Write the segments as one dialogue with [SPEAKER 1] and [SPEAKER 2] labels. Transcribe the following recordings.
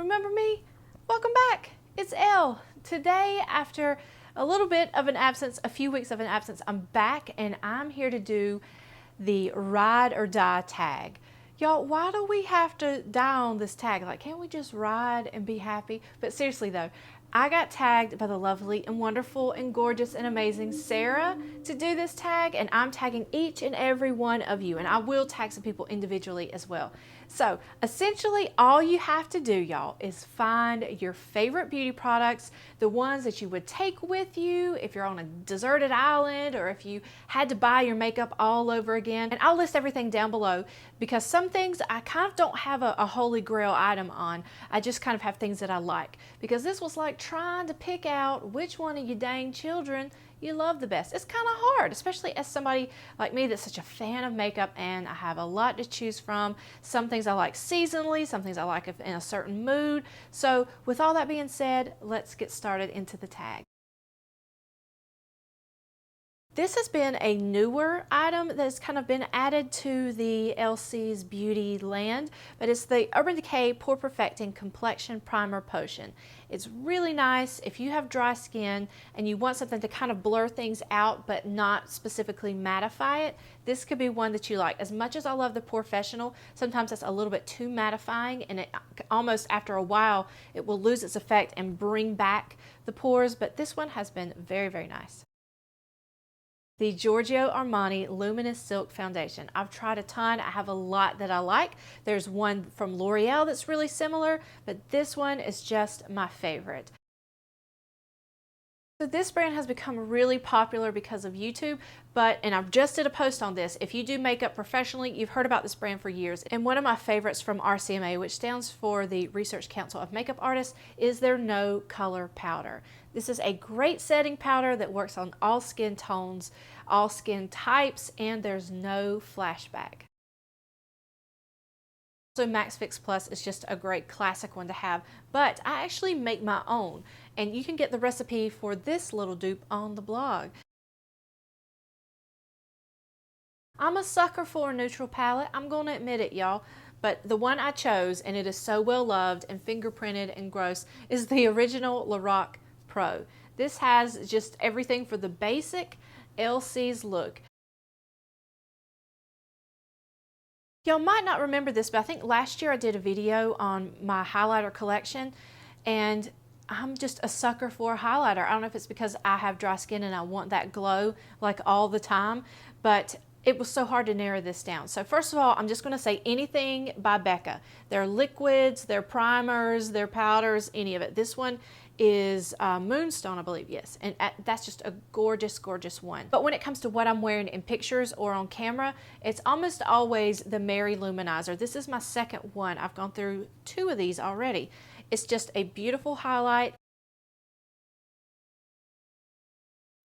[SPEAKER 1] remember me? Welcome back. It's Elle. Today, after a little bit of an absence, a few weeks of an absence, I'm back and I'm here to do the ride or die tag. Y'all, why do we have to die on this tag? Like, can't we just ride and be happy? But seriously though, I got tagged by the lovely and wonderful and gorgeous and amazing Sarah to do this tag, and I'm tagging each and every one of you, and I will tag some people individually as well. So essentially all you have to do, y'all, is find your favorite beauty products, the ones that you would take with you if you're on a deserted island or if you had to buy your makeup all over again. And I'll list everything down below because some things I kind of don't have a holy grail item on. I just kind of have things that I like, because this was like trying to pick out which one of you dang children you love the best. It's kind of hard, especially as somebody like me that's such a fan of makeup, and I have a lot to choose from. Some things I like seasonally, some things I like if in a certain mood. So with all that being said, let's get started into the tag. This has been a newer item that has kind of been added to the LC's beauty land, but it's the Urban Decay Pore Perfecting Complexion Primer Potion. It's really nice if you have dry skin and you want something to kind of blur things out but not specifically mattify it. This could be one that you like. As much as I love the Porefessional, sometimes it's a little bit too mattifying, and it almost after a while it will lose its effect and bring back the pores, but this one has been very, very nice. The Giorgio Armani Luminous Silk Foundation. I've tried a ton. I have a lot that I like. There's one from L'Oreal that's really similar, but this one is just my favorite. So this brand has become really popular because of YouTube, and I've just did a post on this. If you do makeup professionally, you've heard about this brand for years. And one of my favorites from RCMA, which stands for the Research Council of Makeup Artists, is their No Color Powder. This is a great setting powder that works on all skin tones, all skin types, and there's no flashback. So Max Fix Plus is just a great classic one to have, but I actually make my own, and you can get the recipe for this little dupe on the blog. I'm a sucker for a neutral palette, I'm going to admit it, y'all, but the one I chose, and it is so well loved and fingerprinted and gross, is the original Lorac Pro. This has just everything for the basic LC's look. Y'all might not remember this, but I think last year I did a video on my highlighter collection, and I'm just a sucker for a highlighter. I don't know if it's because I have dry skin and I want that glow like all the time, but it was so hard to narrow this down. So first of all, I'm just going to say anything by Becca. Their liquids, their primers, their powders, any of it. This one is Moonstone, I believe, yes. And that's just a gorgeous, gorgeous one. But when it comes to what I'm wearing in pictures or on camera, it's almost always the Mary Luminizer. This is my second one. I've gone through 2 of these already. It's just a beautiful highlight.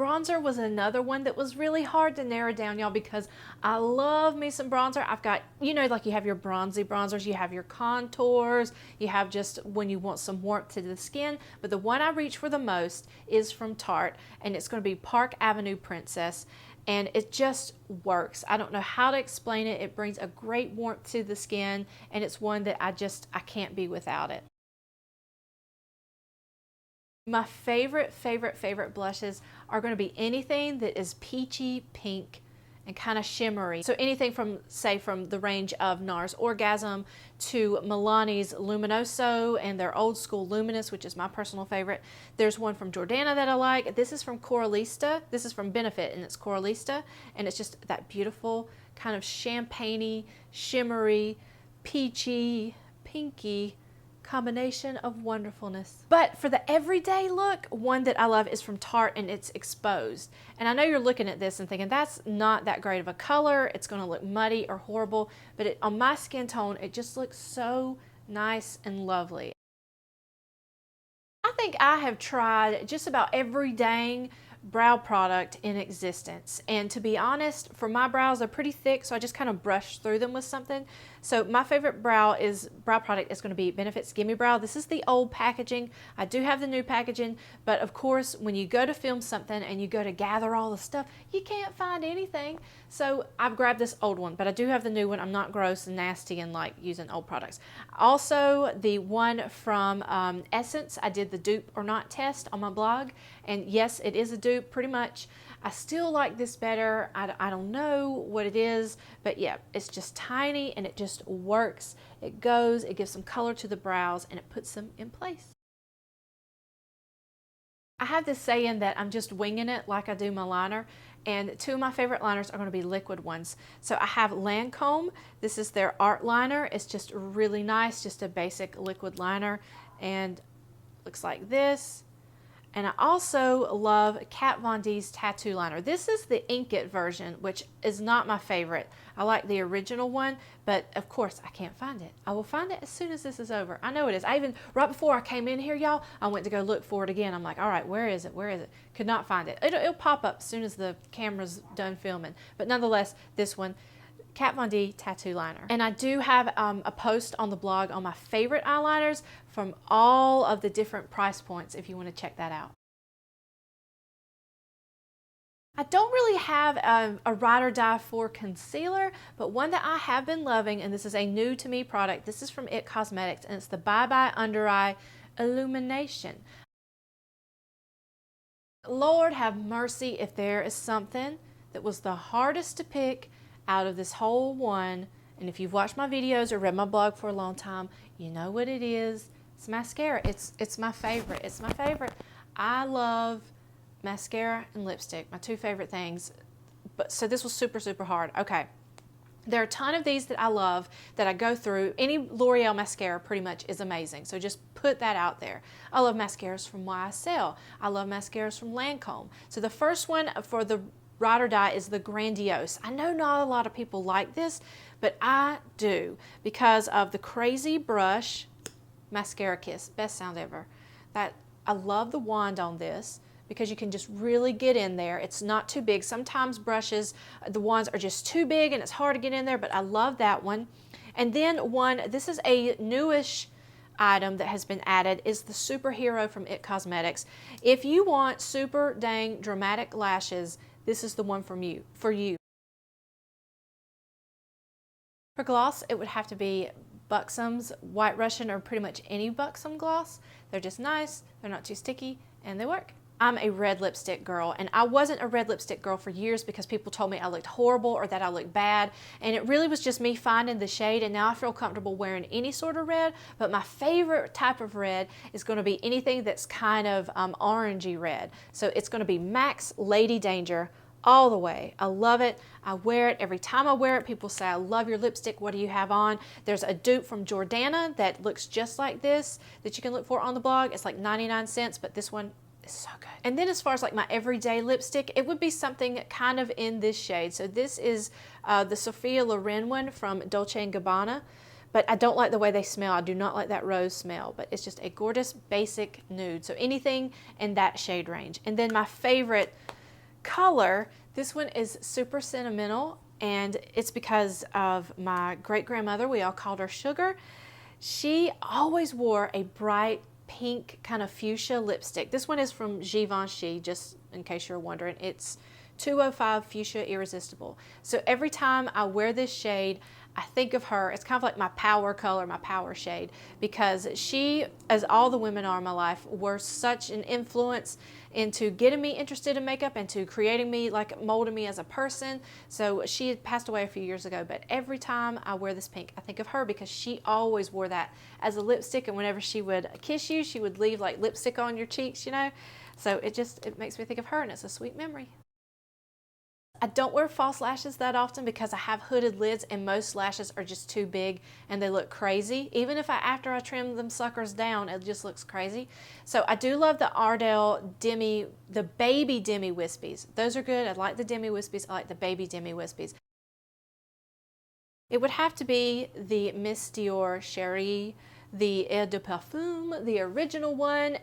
[SPEAKER 1] Bronzer was another one that was really hard to narrow down, y'all, because I love me some bronzer. I've got, you know, like you have your bronzy bronzers, you have your contours, you have just when you want some warmth to the skin, but the one I reach for the most is from Tarte, and it's going to be Park Avenue Princess, and it just works. I don't know how to explain it. It brings a great warmth to the skin, and it's one that I can't be without it. My favorite blushes are going to be anything that is peachy pink and kind of shimmery. So anything from, say, from the range of NARS Orgasm to Milani's Luminoso and their old school Luminous, which is my personal favorite. There's one from Jordana that I like. This is from Coralista. This is from Benefit, and it's Coralista, and it's just that beautiful kind of champagne-y, shimmery, peachy, pinky combination of wonderfulness. But for the everyday look, one that I love is from Tarte, and it's Exposed. And I know you're looking at this and thinking that's not that great of a color, it's going to look muddy or horrible, but on my skin tone it just looks so nice and lovely. I think I have tried just about every dang brow product in existence, and to be honest, for my brows they're pretty thick, so I just kind of brush through them with something. So my favorite brow product is going to be Benefit's Gimme Brow. This is the old packaging. I do have the new packaging, but of course, when you go to film something and you go to gather all the stuff, you can't find anything. So I've grabbed this old one, but I do have the new one. I'm not gross and nasty and like using old products. Also, the one from Essence, I did the dupe or not test on my blog, and yes, it is a dupe pretty much. I still like this better. I don't know what it is, but yeah, it's just tiny and it just works. It goes, it gives some color to the brows, and it puts them in place. I have this saying that I'm just winging it like I do my liner, and two of my favorite liners are going to be liquid ones. So I have Lancome. This is their art liner. It's just really nice, just a basic liquid liner, and looks like this. And I also love Kat Von D's tattoo liner. This is the Ink It version, which is not my favorite. I like the original one, but of course I can't find it. I will find it as soon as this is over. I know it is. Right before I came in here, y'all, I went to go look for it again. I'm like, all right, where is it? Where is it? Could not find it. It'll pop up as soon as the camera's done filming. But nonetheless, this one, Kat Von D tattoo liner. And I do have a post on the blog on my favorite eyeliners from all of the different price points if you want to check that out. I don't really have a ride or die for concealer, but one that I have been loving, and this is a new to me product. This is from IT Cosmetics, and it's the Bye Bye Under Eye Illumination. Lord have mercy if there is something that was the hardest to pick out of this whole one, and if you've watched my videos or read my blog for a long time, you know what it is. It's mascara. It's my favorite. It's my favorite. I love mascara and lipstick, my two favorite things. But so this was super, super hard. Okay. There are a ton of these that I love that I go through. Any L'Oreal mascara pretty much is amazing. So just put that out there. I love mascaras from YSL. I love mascaras from Lancome. So the first one for the ride or die is the Grandiose. I know not a lot of people like this, but I do because of the Crazy Brush Mascara Kiss. Best sound ever. I love the wand on this because you can just really get in there. It's not too big. Sometimes brushes, the wands are just too big and it's hard to get in there, but I love that one. And then this is a newish item that has been added, is the Superhero from IT Cosmetics. If you want super dang dramatic lashes, this is the one for you. For gloss, it would have to be Buxom's White Russian, or pretty much any Buxom gloss. They're just nice, they're not too sticky, and they work. I'm a red lipstick girl, and I wasn't a red lipstick girl for years because people told me I looked horrible or that I looked bad, and it really was just me finding the shade, and now I feel comfortable wearing any sort of red, but my favorite type of red is going to be anything that's kind of orangey red. So it's going to be MAC's Lady Danger all the way. I love it. I wear it. Every time I wear it, people say, I love your lipstick. What do you have on? There's a dupe from Jordana that looks just like this that you can look for on the blog. It's like 99 cents, but this one is so good. And then as far as like my everyday lipstick, it would be something kind of in this shade. So this is the Sophia Loren one from Dolce & Gabbana, but I don't like the way they smell. I do not like that rose smell, but it's just a gorgeous basic nude. So anything in that shade range. And then my favorite color, this one is super sentimental, and it's because of my great-grandmother. We all called her Sugar. She always wore a bright pink kind of fuchsia lipstick. This one is from Givenchy, just in case you're wondering. It's 205 Fuchsia Irresistible. So every time I wear this shade, I think of her. It's kind of like my power color, my power shade, because she, as all the women are in my life, were such an influence into getting me interested in makeup and to creating me, like molding me as a person. So she had passed away a few years ago, but every time I wear this pink, I think of her because she always wore that as a lipstick, and whenever she would kiss you, she would leave like lipstick on your cheeks, you know? So it makes me think of her, and it's a sweet memory. I don't wear false lashes that often because I have hooded lids and most lashes are just too big and they look crazy. Even if after I trim them suckers down, it just looks crazy. So I do love the Ardell the baby Demi Wispies. Those are good. I like the Demi Wispies. I like the baby Demi Wispies. It would have to be the Miss Dior Cherie, the Eau de Parfum, the original one,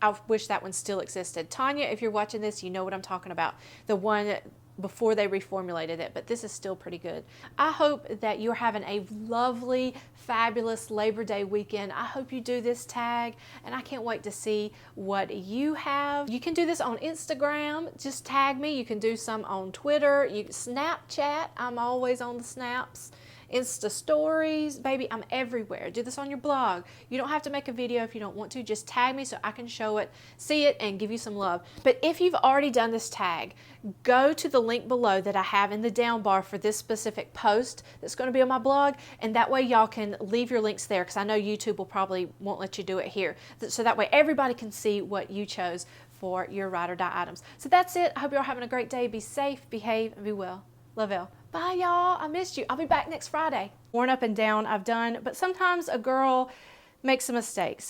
[SPEAKER 1] I wish that one still existed. Tanya, if you're watching this, you know what I'm talking about. The one before they reformulated it, but this is still pretty good. I hope that you're having a lovely, fabulous Labor Day weekend. I hope you do this tag, and I can't wait to see what you have. You can do this on Instagram, just tag me. You can do some on Twitter, Snapchat, I'm always on the snaps. Insta stories, baby, I'm everywhere. Do this on your blog. You don't have to make a video if you don't want to. Just tag me so I can show it, see it, and give you some love. But if you've already done this tag, go to the link below that I have in the down bar for this specific post that's going to be on my blog, and that way y'all can leave your links there, because I know YouTube will probably won't let you do it here. So that way everybody can see what you chose for your ride or die items. So that's it. I hope you're all having a great day. Be safe, behave, and be well. Love, Elle. Bye, y'all. I missed you. I'll be back next Friday. Worn up and down I've done, but sometimes a girl makes a mistake. So